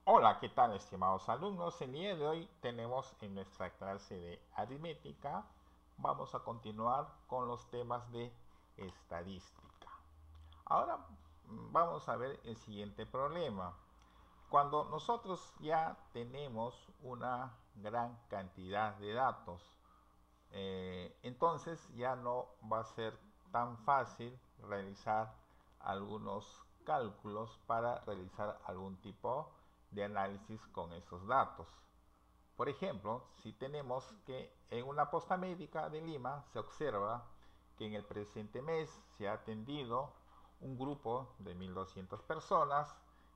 Hola, ¿qué tal, estimados alumnos? El día de hoy tenemos en nuestra clase de aritmética, vamos a continuar con los temas de estadística. Ahora vamos a ver el siguiente problema. Cuando nosotros ya tenemos una gran cantidad de datos, entonces ya no va a ser tan fácil realizar algunos cálculos para realizar algún tipo de análisis con esos datos. Por ejemplo, si tenemos que en una posta médica de Lima se observa que en el presente mes se ha atendido un grupo de 1.200 personas,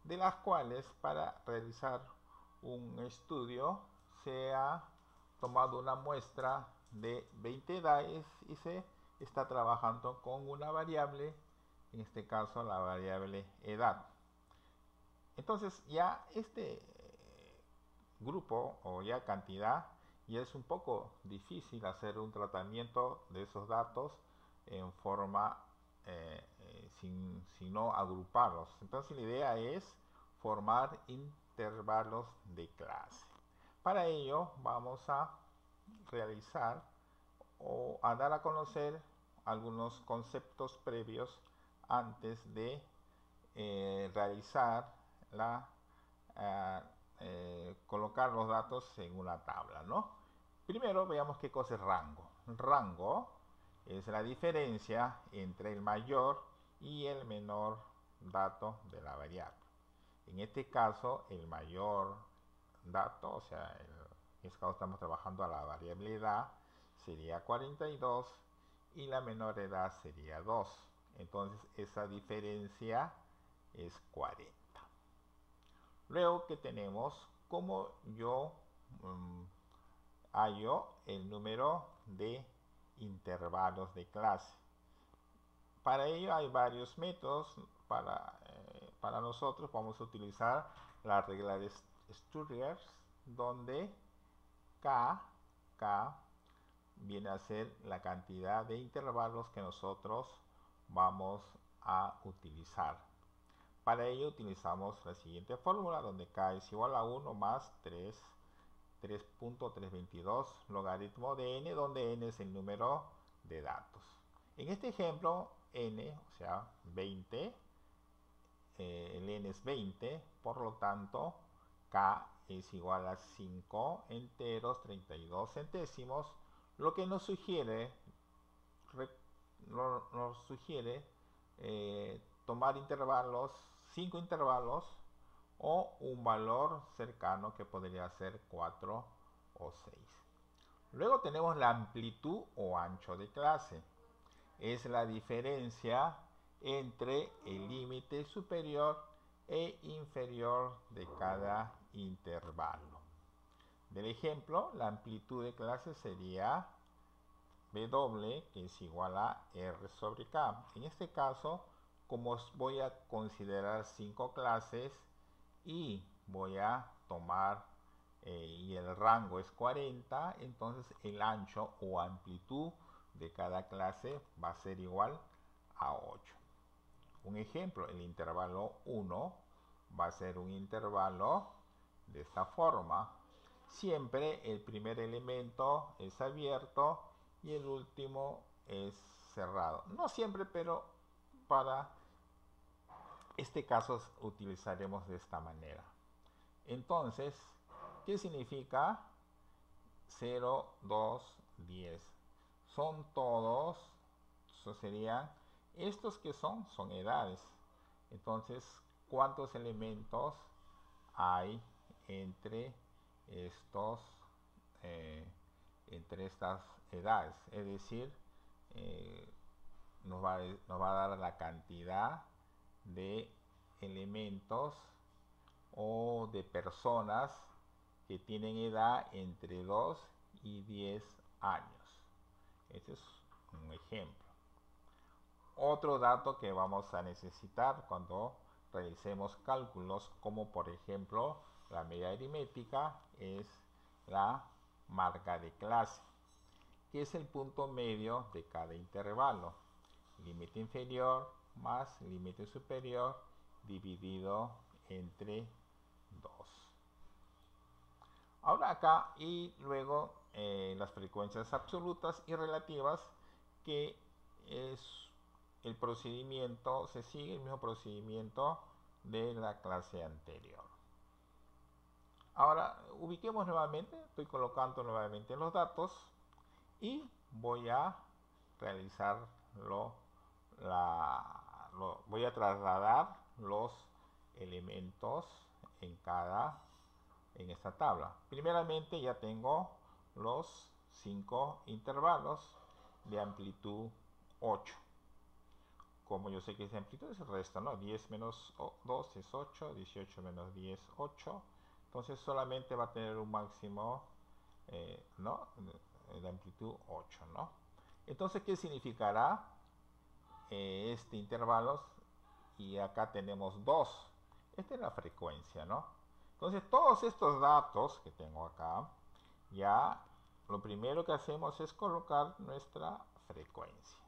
de las cuales para realizar un estudio se ha tomado una muestra de 20 edades y se está trabajando con una variable, en este caso la variable edad. Entonces ya este grupo o ya cantidad y es un poco difícil hacer un tratamiento de esos datos en forma sin no agruparlos. Entonces la idea es formar intervalos de clase. Para ello vamos a realizar o a dar a conocer algunos conceptos previos antes de realizar eh, colocar los datos en una tabla, ¿no? Primero veamos qué cosa es rango. Rango es la diferencia entre el mayor y el menor dato de la variable. En este caso, el mayor dato, o sea, en este caso estamos trabajando a la variable edad, sería 42 y la menor edad sería 2. Entonces, esa diferencia es 40. Luego que tenemos como yo mm, hallo el número de intervalos de clase. Para ello hay varios métodos. Para nosotros vamos a utilizar la regla de Sturger, donde K viene a ser la cantidad de intervalos que nosotros vamos a utilizar. Para ello utilizamos la siguiente fórmula, donde K es igual a 1 más 3.322 logaritmo de n, donde n es el número de datos. En este ejemplo, n, o sea, 20, el n es 20, por lo tanto, k es igual a 5 enteros 32 centésimos, lo que nos sugiere tomar intervalos, 5 intervalos o un valor cercano que podría ser 4 o 6. Luego tenemos la amplitud o ancho de clase. Es la diferencia entre el límite superior e inferior de cada intervalo. Del ejemplo, la amplitud de clase sería W, que es igual a R sobre K. En este caso, como voy a considerar 5 clases y voy a tomar y el rango es 40, entonces el ancho o amplitud de cada clase va a ser igual a 8. Un ejemplo, el intervalo 1 va a ser un intervalo de esta forma. Siempre el primer elemento es abierto y el último es cerrado. No siempre, pero para este caso utilizaremos de esta manera. Entonces, ¿qué significa 0, 2, 10? Son todos, eso serían, estos que son edades. Entonces, ¿cuántos elementos hay entre estos, eh, entre estas edades? Es decir, eh, nos va a dar la cantidad de elementos o de personas que tienen edad entre 2 y 10 años. Este es un ejemplo. Otro dato que vamos a necesitar cuando realicemos cálculos, como por ejemplo la media aritmética, es la marca de clase, que es el punto medio de cada intervalo. Límite inferior más límite superior dividido entre 2. Ahora acá y luego las frecuencias absolutas y relativas, que es el procedimiento, se sigue el mismo procedimiento de la clase anterior. Ahora ubiquemos nuevamente, estoy colocando nuevamente los datos y voy a realizar voy a trasladar los elementos en esta tabla. Primeramente ya tengo los 5 intervalos de amplitud 8. Como yo sé que es de amplitud, se resta, ¿no? 10 menos 2 es 8, 18 menos 10, 8. Entonces solamente va a tener un máximo, ¿no? De amplitud 8, ¿no? Entonces, ¿qué significará este intervalo? Y acá tenemos 2. Esta es la frecuencia, ¿no? Entonces, todos estos datos que tengo acá, ya lo primero que hacemos es colocar nuestra frecuencia.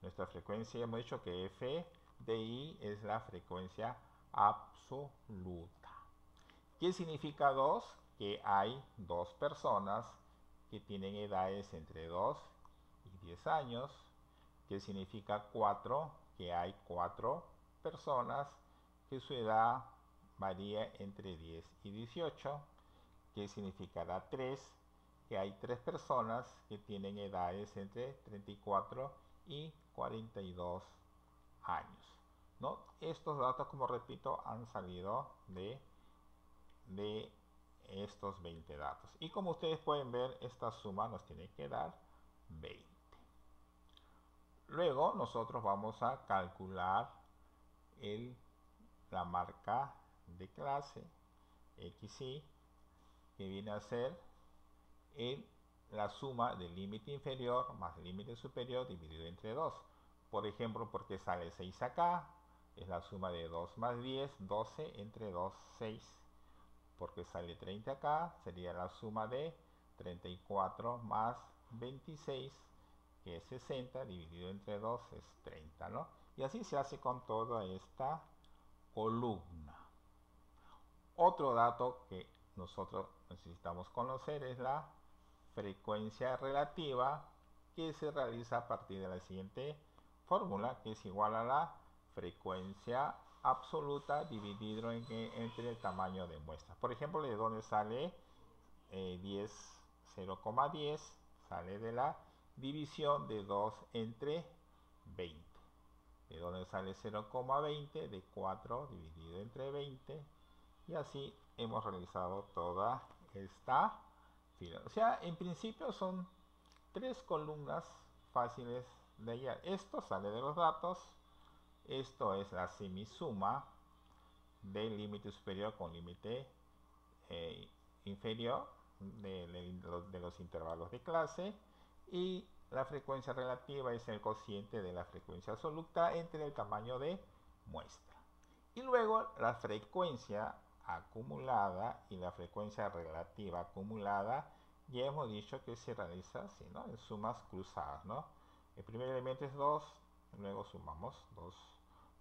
Nuestra frecuencia, hemos dicho que f de i es la frecuencia absoluta. ¿Qué significa 2? Que hay dos personas que tienen edades entre 2 y 10 años. ¿Qué significa 4? Que hay 4 personas que su edad varía entre 10 y 18. ¿Qué significará 3? Que hay 3 personas que tienen edades entre 34 y 42 años, ¿no? Estos datos, como repito, han salido de estos 20 datos. Y como ustedes pueden ver, esta suma nos tiene que dar 20. Luego nosotros vamos a calcular la marca de clase xy, que viene a ser la suma del límite inferior más límite superior dividido entre 2. Por ejemplo, porque sale 6 acá, es la suma de 2 más 10, 12 entre 2, 6. Porque sale 30 acá, sería la suma de 34 más 26, que es 60, dividido entre 2 es 30, ¿no? Y así se hace con toda esta columna. Otro dato que nosotros necesitamos conocer es la frecuencia relativa, que se realiza a partir de la siguiente fórmula, que es igual a la frecuencia absoluta dividido entre el tamaño de muestra. Por ejemplo, de donde sale 0,10 sale de la división de 2 entre 20. De donde sale 0,20 de 4 dividido entre 20. Y así hemos realizado toda esta fila. O sea, en principio son 3 columnas fáciles de hallar. Esto sale de los datos. Esto es la semisuma del límite superior con límite inferior de los intervalos de clase. Y la frecuencia relativa es el cociente de la frecuencia absoluta entre el tamaño de muestra. Y luego la frecuencia acumulada y la frecuencia relativa acumulada, ya hemos dicho que se realiza así, ¿no? En sumas cruzadas, ¿no? El primer elemento es 2, luego sumamos 2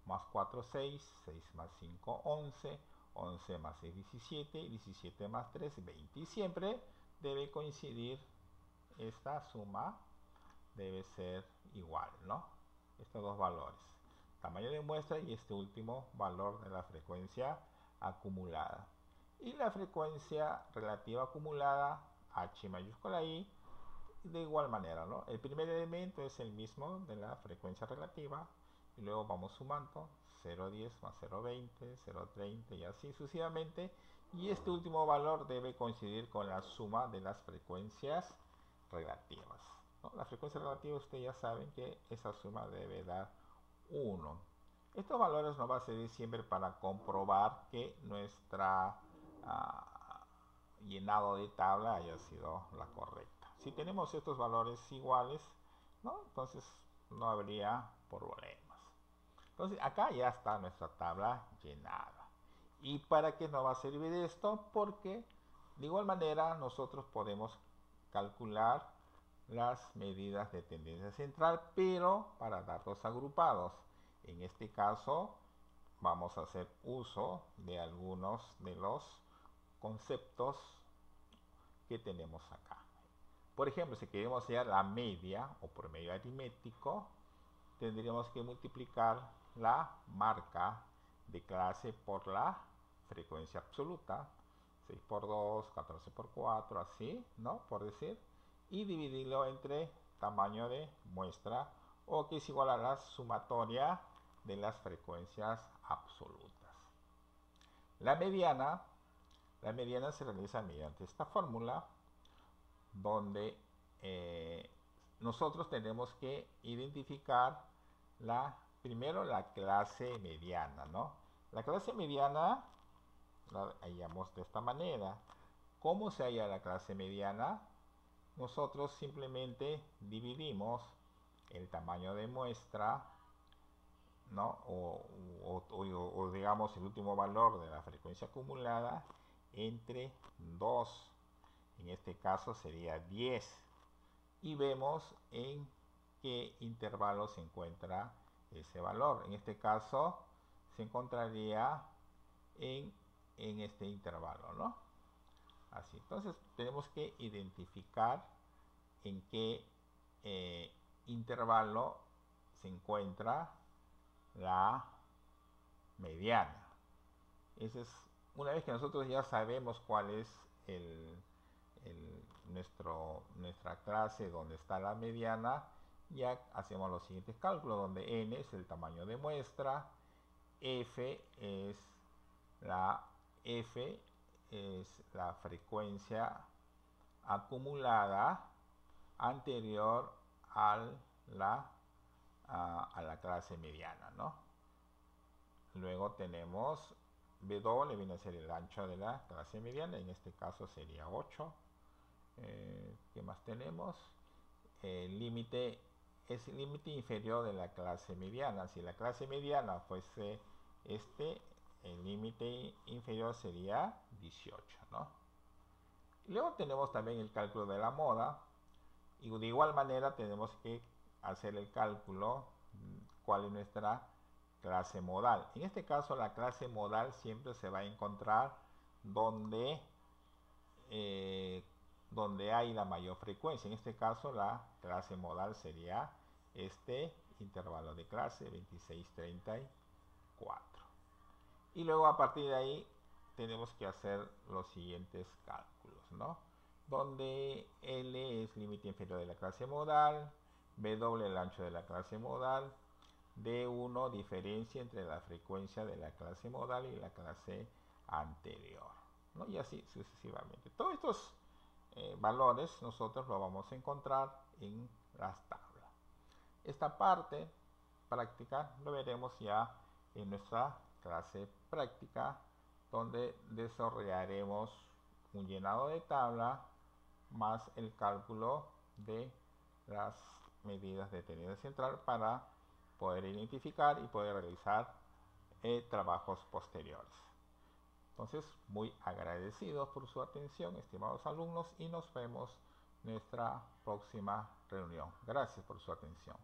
más 4, 6, 6 más 5, 11, 11 más 6, 17, 17 más 3, 20. Y siempre debe coincidir esta suma, debe ser igual, ¿no? Estos dos valores, tamaño de muestra y este último valor de la frecuencia acumulada. Y la frecuencia relativa acumulada, H mayúscula I, de igual manera, ¿no? El primer elemento es el mismo de la frecuencia relativa y luego vamos sumando 0,10 más 0,20, 0,30 y así sucesivamente. Y este último valor debe coincidir con la suma de las frecuencias relativas, ¿no? La frecuencia relativa, ustedes ya saben que esa suma debe dar 1. Estos valores nos va a servir siempre para comprobar que nuestra llenado de tabla haya sido la correcta. Si tenemos estos valores iguales, ¿no? Entonces no habría problemas. Entonces acá ya está nuestra tabla llenada. ¿Y para qué nos va a servir esto? Porque de igual manera nosotros podemos calcular las medidas de tendencia central, pero para datos agrupados. En este caso vamos a hacer uso de algunos de los conceptos que tenemos acá. Por ejemplo, si queremos hallar la media o promedio aritmético, tendríamos que multiplicar la marca de clase por la frecuencia absoluta, 6 por 2, 14 por 4, así, ¿no? Por decir, y dividirlo entre tamaño de muestra, o que es igual a la sumatoria de las frecuencias absolutas. La mediana se realiza mediante esta fórmula, donde nosotros tenemos que identificar primero la clase mediana, ¿no? La clase mediana la hallamos de esta manera. ¿Cómo se halla la clase mediana? Nosotros simplemente dividimos el tamaño de muestra, ¿no? O digamos el último valor de la frecuencia acumulada entre 2. En este caso sería 10. Y vemos en qué intervalo se encuentra ese valor. En este caso se encontraría en este intervalo, ¿no? Así, entonces tenemos que identificar en qué intervalo se encuentra la mediana. Una vez que nosotros ya sabemos cuál es nuestra clase donde está la mediana, ya hacemos los siguientes cálculos, donde n es el tamaño de muestra, f es la frecuencia acumulada anterior a la clase mediana, ¿no? Luego tenemos W, viene a ser el ancho de la clase mediana, en este caso sería 8. ¿Qué más tenemos? El límite es el límite inferior de la clase mediana. Si la clase mediana fuese el límite inferior sería 18, ¿no? Luego tenemos también el cálculo de la moda, y de igual manera tenemos que hacer el cálculo cuál es nuestra clase modal. En este caso la clase modal siempre se va a encontrar donde hay la mayor frecuencia. En este caso la clase modal sería este intervalo de clase 26-34. Y luego a partir de ahí tenemos que hacer los siguientes cálculos, ¿no? Donde L es límite inferior de la clase modal, W el ancho de la clase modal, D1 diferencia entre la frecuencia de la clase modal y la clase anterior, ¿no? Y así sucesivamente. Todos estos valores nosotros lo vamos a encontrar en las tablas. Esta parte práctica lo veremos ya en nuestra clase práctica, donde desarrollaremos un llenado de tabla más el cálculo de las medidas de tensión central para poder identificar y poder realizar trabajos posteriores. Entonces, muy agradecidos por su atención, estimados alumnos, y nos vemos en nuestra próxima reunión. Gracias por su atención.